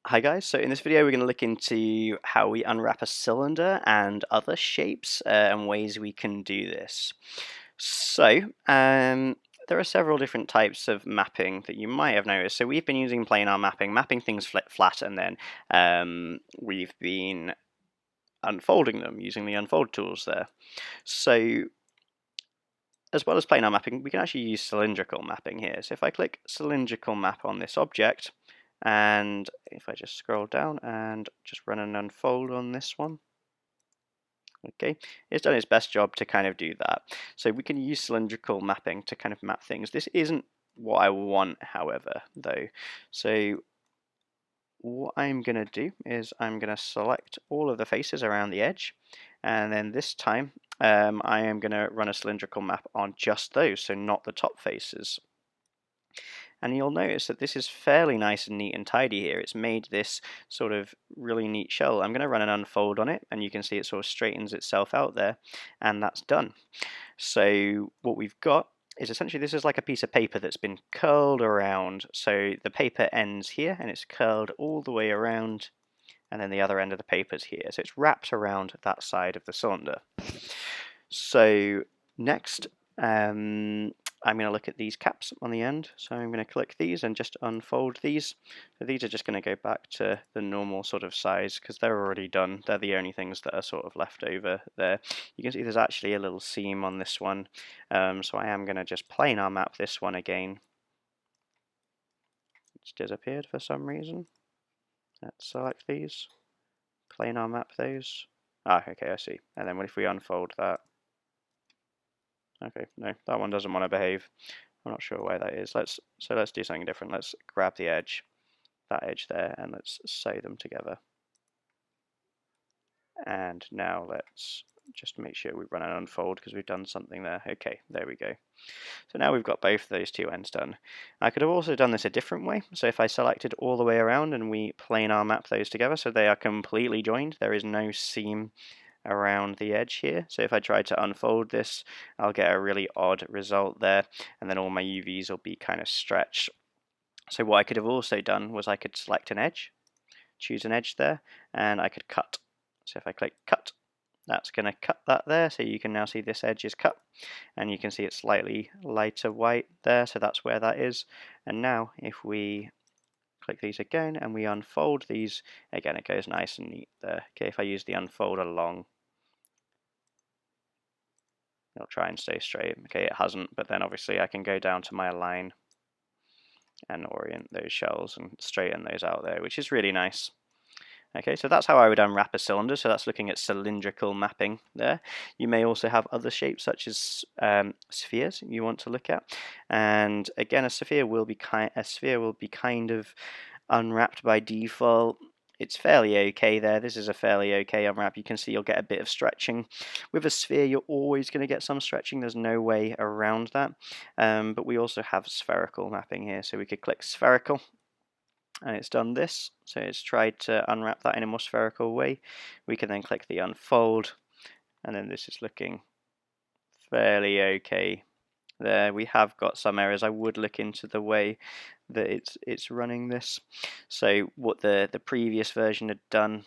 Hi guys, so in this video we're going to look into how we unwrap a cylinder and other shapes and ways we can do this. So, there are several different types of mapping that you might have noticed. So we've been using planar mapping, mapping things flat, and then we've been unfolding them using the unfold tools there. So, as well as planar mapping, we can actually use cylindrical mapping here. So if I click cylindrical map on this object, and if I just scroll down and just run an unfold on this one, okay, it's done its best job to kind of do that. So we can use cylindrical mapping to kind of map things. This isn't what I want, however, though. So what I'm going to do is I'm going to select all of the faces around the edge, and then this time I am going to run a cylindrical map on just those, so not the top faces. And you'll notice that this is fairly nice and neat and tidy here. It's made this sort of really neat shell. I'm going to run an unfold on it, and you can see it sort of straightens itself out there, and that's done. So what we've got is essentially this is like a piece of paper that's been curled around. So the paper ends here, and it's curled all the way around, and then the other end of the paper's here. So it's wrapped around that side of the cylinder. So next, I'm going to look at these caps on the end. So I'm going to click these and just unfold these. So these are just going to go back to the normal sort of size because they're already done. They're the only things that are sort of left over there. You can see there's actually a little seam on this one. So I am going to just planar map this one again. It's disappeared for some reason. Let's select these. Planar map those. Ah, okay, I see. And then what if we unfold that? Okay, no, that one doesn't want to behave. I'm not sure why that is. Let's do something different. Let's grab the edge, that edge there, and let's sew them together. And now let's just make sure we run an unfold because we've done something there. Okay, there we go. So now we've got both of those two ends done. I could have also done this a different way. So if I selected all the way around and we planar map those together so they are completely joined, there is no seam around the edge here. So if I try to unfold this, I'll get a really odd result there, and then all my UVs will be kind of stretched. So what I could have also done was I could select an edge, choose an edge there, and I could cut. So if I click cut, that's going to cut that there, so you can now see this edge is cut, and you can see it's slightly lighter white there, so that's where that is. And now if we click these again and we unfold these, again it goes nice and neat there. Okay, if I use the unfold along, it'll try and stay straight. Okay, it hasn't, but then obviously I can go down to my align and orient those shells and straighten those out there, which is really nice. Okay, so that's how I would unwrap a cylinder. So that's looking at cylindrical mapping there. You may also have other shapes such as spheres you want to look at, and again, a sphere will be kind of unwrapped by default. It's fairly okay there. This is a fairly okay unwrap. You can see you'll get a bit of stretching. With a sphere, you're always going to get some stretching. There's no way around that. But we also have spherical mapping here, so we could click spherical. And it's done this, so it's tried to unwrap that in a more spherical way. We can then click the unfold, and then this is looking fairly okay there. We have got some errors. I would look into the way that it's running this. So what the previous version had done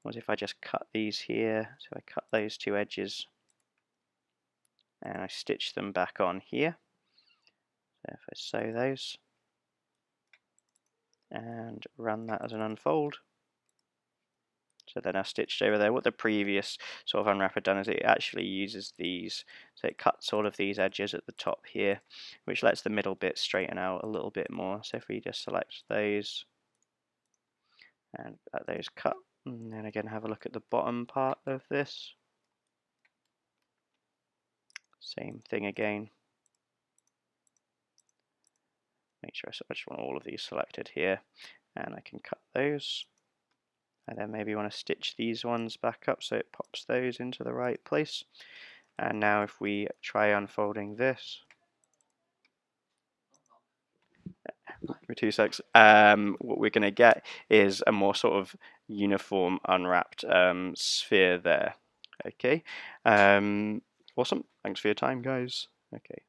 was if I just cut these here, so I cut those two edges and I stitch them back on here. So if I sew those and run that as an unfold, so then I stitched over there. What the previous sort of unwrap had done is it actually uses these, so it cuts all of these edges at the top here, which lets the middle bit straighten out a little bit more. So if we just select those and let those cut, and then again have a look at the bottom part of this. Same thing again. Make sure I just want all of these selected here, and I can cut those. I then maybe want to stitch these ones back up so it pops those into the right place. And now if we try unfolding this, for 2 secs, what we're going to get is a more sort of uniform unwrapped sphere there. Okay, awesome. Thanks for your time, guys. Okay.